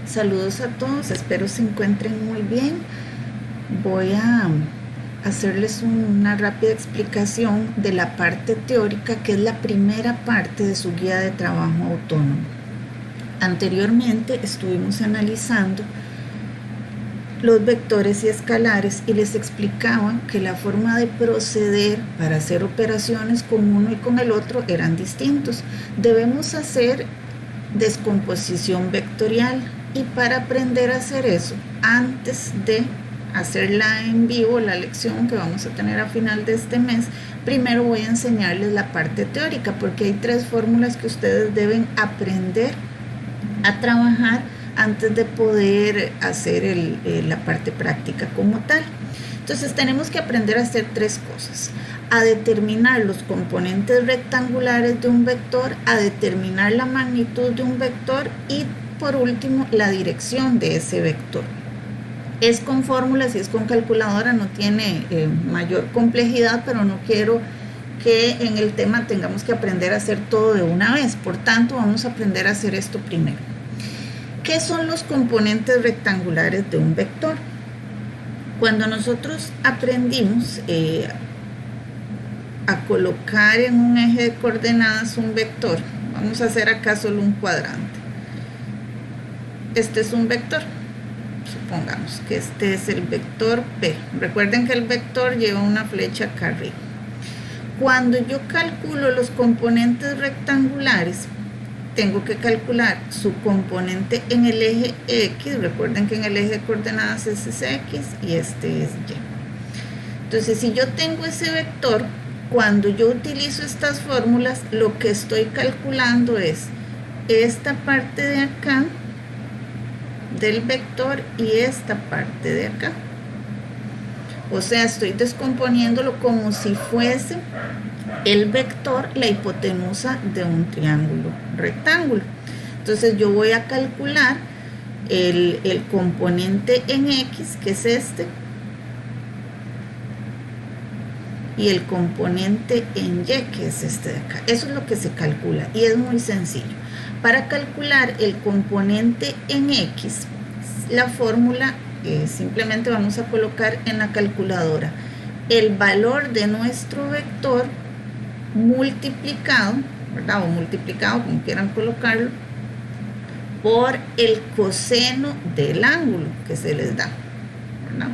Saludos a todos, espero se encuentren muy bien. Voy a hacerles una rápida explicación de la parte teórica, que es la primera parte de su guía de trabajo autónomo. Anteriormente estuvimos analizando los vectores y escalares y les explicaba que la forma de proceder para hacer operaciones con uno y con el otro eran distintos. Debemos hacer descomposición vectorial, y para aprender a hacer eso, antes de hacerla en vivo, la lección que vamos a tener a final de este mes, primero voy a enseñarles la parte teórica, porque hay 3 fórmulas que ustedes deben aprender a trabajar antes de poder hacer la parte práctica como tal. Entonces tenemos que aprender a hacer 3 cosas: a determinar los componentes rectangulares de un vector, a determinar la magnitud de un vector y por último la dirección de ese vector. Es con fórmulas y es con calculadora, no tiene mayor complejidad, pero no quiero que en el tema tengamos que aprender a hacer todo de una vez. Por tanto, vamos a aprender a hacer esto primero. ¿Qué son los componentes rectangulares de un vector? Cuando nosotros aprendimos a colocar en un eje de coordenadas un vector, vamos a hacer acá solo un cuadrante. Este es un vector, supongamos que este es el vector P. Recuerden que el vector lleva una flecha acá arriba. Cuando yo calculo los componentes rectangulares, tengo que calcular su componente en el eje X. Recuerden que en el eje de coordenadas este es X y este es Y. Entonces, si yo tengo ese vector, cuando yo utilizo estas fórmulas, lo que estoy calculando es esta parte de acá del vector y esta parte de acá. O sea, estoy descomponiéndolo como si fuese el vector la hipotenusa de un triángulo rectángulo. Entonces yo voy a calcular el componente en X, que es este, y el componente en Y, que es este de acá. Eso es lo que se calcula y es muy sencillo. Para calcular el componente en X, la fórmula simplemente vamos a colocar en la calculadora el valor de nuestro vector multiplicado, ¿verdad? O multiplicado, como quieran colocarlo, por el coseno del ángulo que se les da, ¿verdad?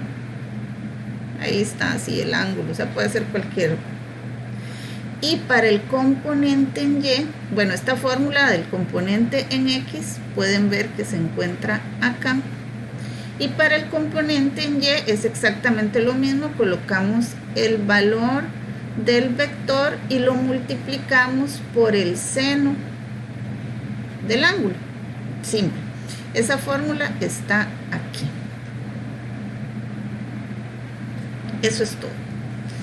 Ahí está, así el ángulo, o sea, puede ser cualquier. Y para el componente en Y, bueno, esta fórmula del componente en X pueden ver que se encuentra acá. Y para el componente en Y es exactamente lo mismo, colocamos el valor del vector y lo multiplicamos por el seno del ángulo. Simple. Esa fórmula está aquí. Eso es todo.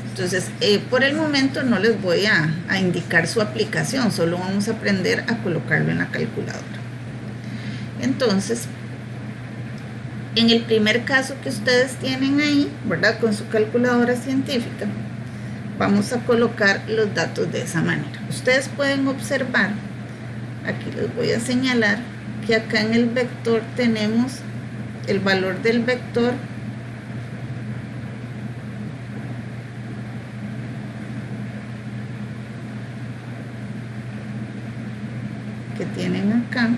Entonces, por el momento no les voy a indicar su aplicación, solo vamos a aprender a colocarlo en la calculadora. Entonces, en el primer caso que ustedes tienen ahí, ¿verdad? Con su calculadora científica, vamos a colocar los datos de esa manera. Ustedes pueden observar, aquí les voy a señalar, que acá en el vector tenemos el valor del vector que tienen acá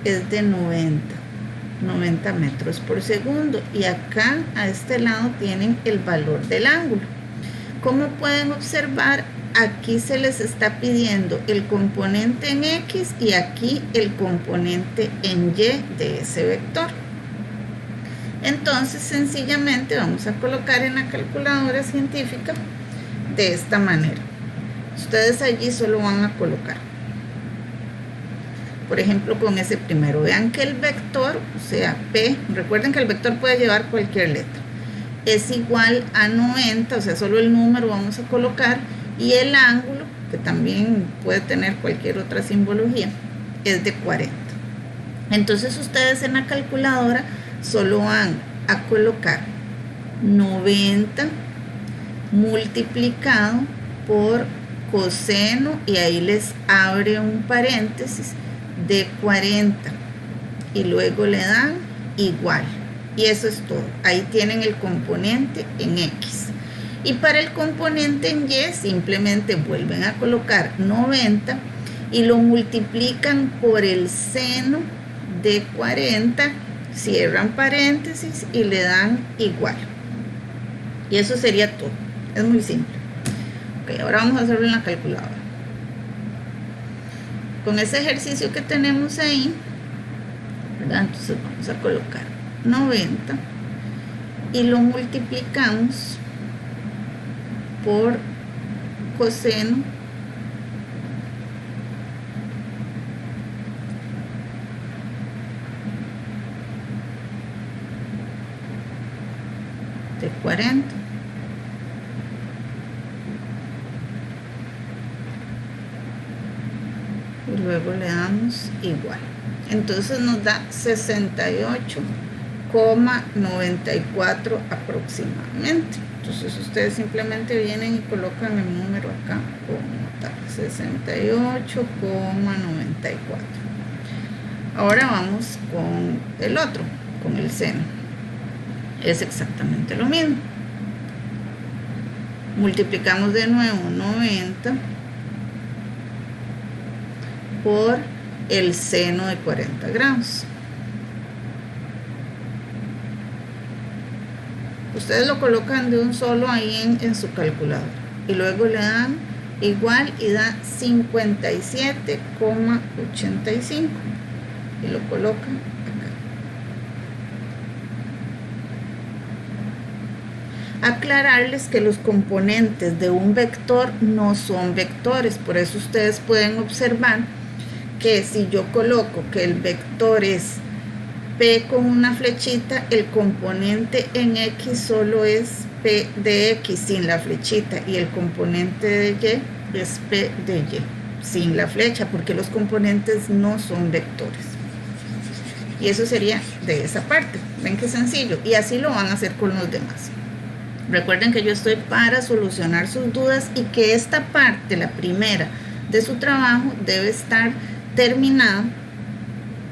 es de 90 metros por segundo, y acá a este lado tienen el valor del ángulo. Como pueden observar, aquí se les está pidiendo el componente en X y aquí el componente en Y de ese vector. Entonces sencillamente vamos a colocar en la calculadora científica de esta manera. Ustedes allí solo van a colocar, por ejemplo, con ese primero, vean que el vector, o sea, P, recuerden que el vector puede llevar cualquier letra, es igual a 90, o sea, solo el número vamos a colocar, y el ángulo, que también puede tener cualquier otra simbología, es de 40. Entonces ustedes en la calculadora solo van a colocar 90 multiplicado por coseno, y ahí les abre un paréntesis, de 40 y luego le dan igual. Y eso es todo. Ahí tienen el componente en X. Y para el componente en Y simplemente vuelven a colocar 90 y lo multiplican por el seno de 40, cierran paréntesis y le dan igual. Y eso sería todo. Es muy simple. Ok, ahora vamos a hacerlo en la calculadora. Con ese ejercicio que tenemos ahí, ¿verdad? Entonces vamos a colocar 90 y lo multiplicamos por coseno de 40. Y luego le damos igual. Entonces nos da 68,94 aproximadamente. Entonces ustedes simplemente vienen y colocan el número acá como tal, 68,94. Ahora vamos con el otro, con el seno. Es exactamente lo mismo. Multiplicamos de nuevo 90 por el seno de 40 grados. Ustedes lo colocan de un solo ahí en su calculadora y luego le dan igual y da 57,85 y lo colocan acá. Aclararles que los componentes de un vector no son vectores, por eso ustedes pueden observar que si yo coloco que el vector es P con una flechita, el componente en X solo es P de X sin la flechita y el componente de Y es P de Y sin la flecha, porque los componentes no son vectores. Y eso sería de esa parte. Ven qué sencillo. Y así lo van a hacer con los demás. Recuerden que yo estoy para solucionar sus dudas y que esta parte, la primera de su trabajo, debe estar terminada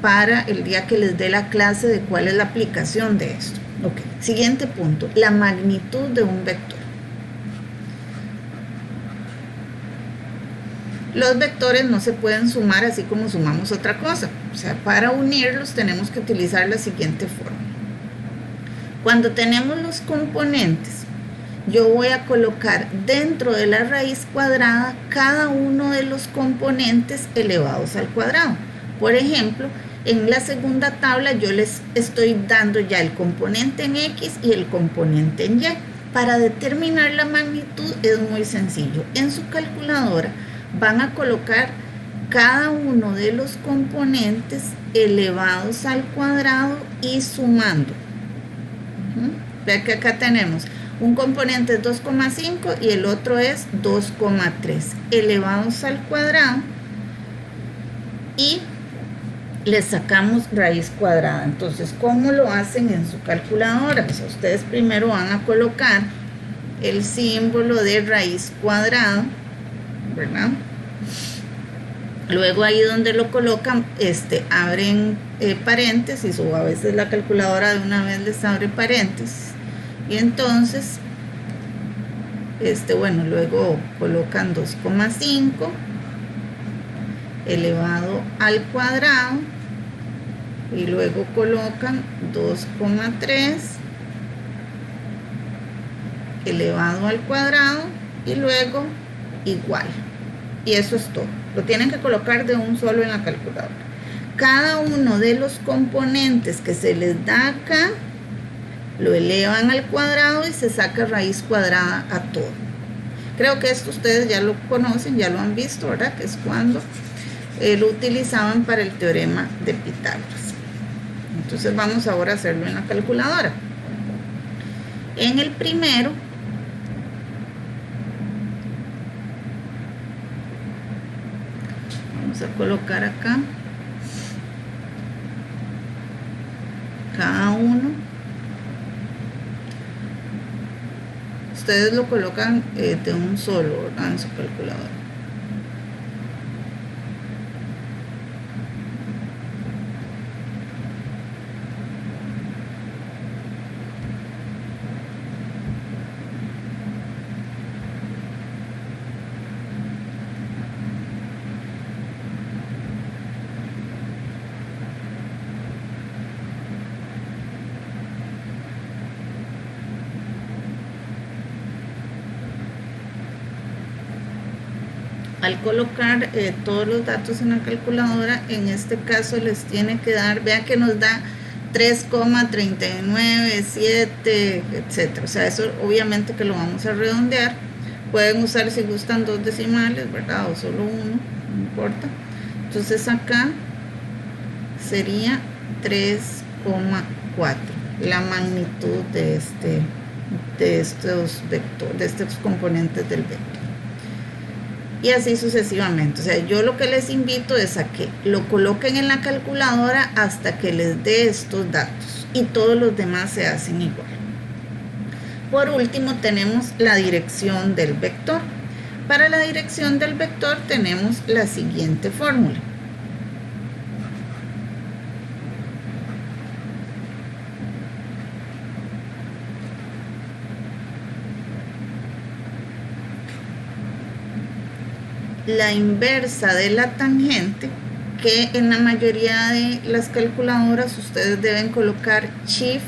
para el día que les dé la clase de cuál es la aplicación de esto. Ok, siguiente punto, la magnitud de un vector. Los vectores no se pueden sumar así como sumamos otra cosa. O sea, para unirlos tenemos que utilizar la siguiente forma. Cuando tenemos los componentes, yo voy a colocar dentro de la raíz cuadrada cada uno de los componentes elevados al cuadrado. Por ejemplo, en la segunda tabla yo les estoy dando ya el componente en X y el componente en Y. Para determinar la magnitud es muy sencillo. En su calculadora van a colocar cada uno de los componentes elevados al cuadrado y sumando. Vean que acá tenemos un componente es 2,5 y el otro es 2,3 elevados al cuadrado y le sacamos raíz cuadrada. Entonces, ¿cómo lo hacen en su calculadora? Pues ustedes primero van a colocar el símbolo de raíz cuadrada, ¿verdad? Luego ahí donde lo colocan, abren paréntesis, o a veces la calculadora de una vez les abre paréntesis. Y entonces, bueno, luego colocan 2,5 elevado al cuadrado y luego colocan 2,3 elevado al cuadrado y luego igual. Y eso es todo. Lo tienen que colocar de un solo en la calculadora. Cada uno de los componentes que se les da acá lo elevan al cuadrado y se saca raíz cuadrada a todo. Creo que esto ustedes ya lo conocen, ya lo han visto, ¿verdad? Que es cuando lo utilizaban para el teorema de Pitágoras. Entonces vamos ahora a hacerlo en la calculadora. En el primero, vamos a colocar acá cada uno. Ustedes lo colocan de un solo, ¿verdad? En su calculadora. al colocar todos los datos en la calculadora, en este caso les tiene que dar, vea que nos da 3,397, etcétera. O sea, eso obviamente que lo vamos a redondear. Pueden usar si gustan 2 decimales, ¿verdad? O solo uno, no importa. Entonces acá sería 3,4 la magnitud de estos componentes del vector. Y así sucesivamente. O sea, yo lo que les invito es a que lo coloquen en la calculadora hasta que les dé estos datos, y todos los demás se hacen igual. Por último, tenemos la dirección del vector. Para la dirección del vector tenemos la siguiente fórmula. La inversa de la tangente, que en la mayoría de las calculadoras ustedes deben colocar shift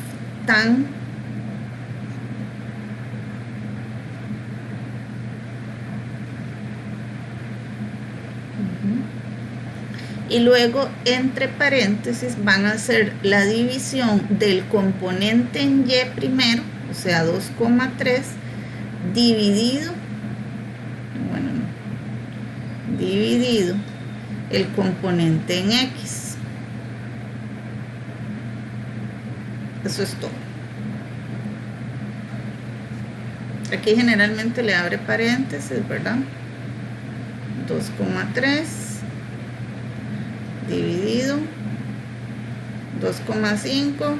tan y luego entre paréntesis van a hacer la división del componente en y primero, o sea 2,3 dividido el componente en x. Eso es todo. Aquí generalmente le abre paréntesis, ¿verdad? 2,3 dividido 2,5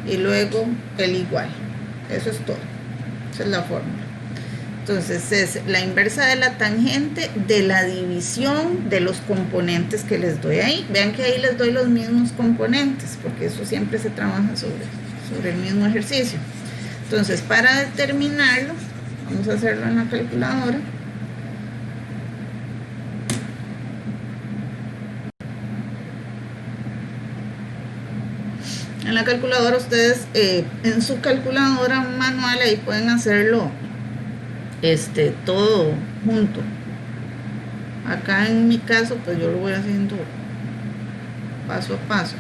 y luego el igual. Eso es todo. Esa es la fórmula. Entonces es la inversa de la tangente de la división de los componentes que les doy ahí. Vean que ahí les doy los mismos componentes, porque eso siempre se trabaja sobre el mismo ejercicio. Entonces, para determinarlo, vamos a hacerlo en la calculadora. En la calculadora ustedes, en su calculadora manual, ahí pueden hacerlo todo junto. Acá en mi caso pues yo lo voy haciendo paso a paso.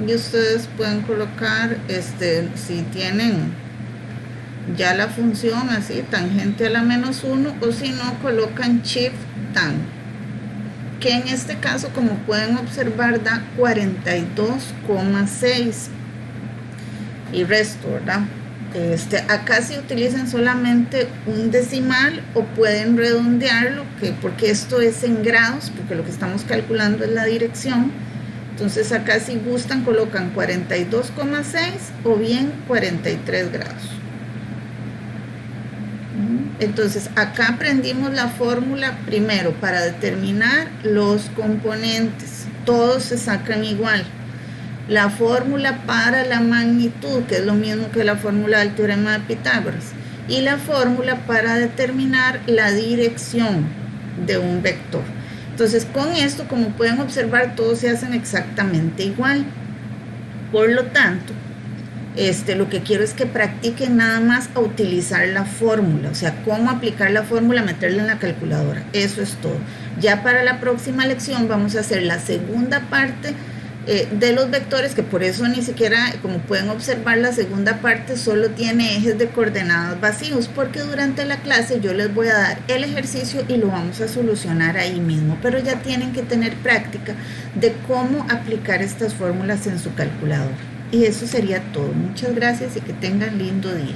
Y ustedes pueden colocar, si tienen ya la función así, tangente a la -1, o si no, colocan shift tan, que en este caso, como pueden observar, da 42,6 y resto, ¿verdad? Acá si utilizan solamente un decimal o pueden redondearlo, porque esto es en grados, porque lo que estamos calculando es la dirección. Entonces acá si gustan colocan 42,6 o bien 43 grados. Entonces acá aprendimos la fórmula primero para determinar los componentes. Todos se sacan igual. La fórmula para la magnitud, que es lo mismo que la fórmula del teorema de Pitágoras. Y la fórmula para determinar la dirección de un vector. Entonces con esto, como pueden observar, todos se hacen exactamente igual. Por lo tanto, lo que quiero es que practiquen nada más a utilizar la fórmula, o sea, cómo aplicar la fórmula, meterla en la calculadora. Eso es todo. Ya para la próxima lección vamos a hacer la segunda parte de los vectores, que por eso ni siquiera, como pueden observar, la segunda parte solo tiene ejes de coordenadas vacíos, porque durante la clase yo les voy a dar el ejercicio y lo vamos a solucionar ahí mismo, pero ya tienen que tener práctica de cómo aplicar estas fórmulas en su calculadora. Y eso sería todo. Muchas gracias y que tengan lindo día.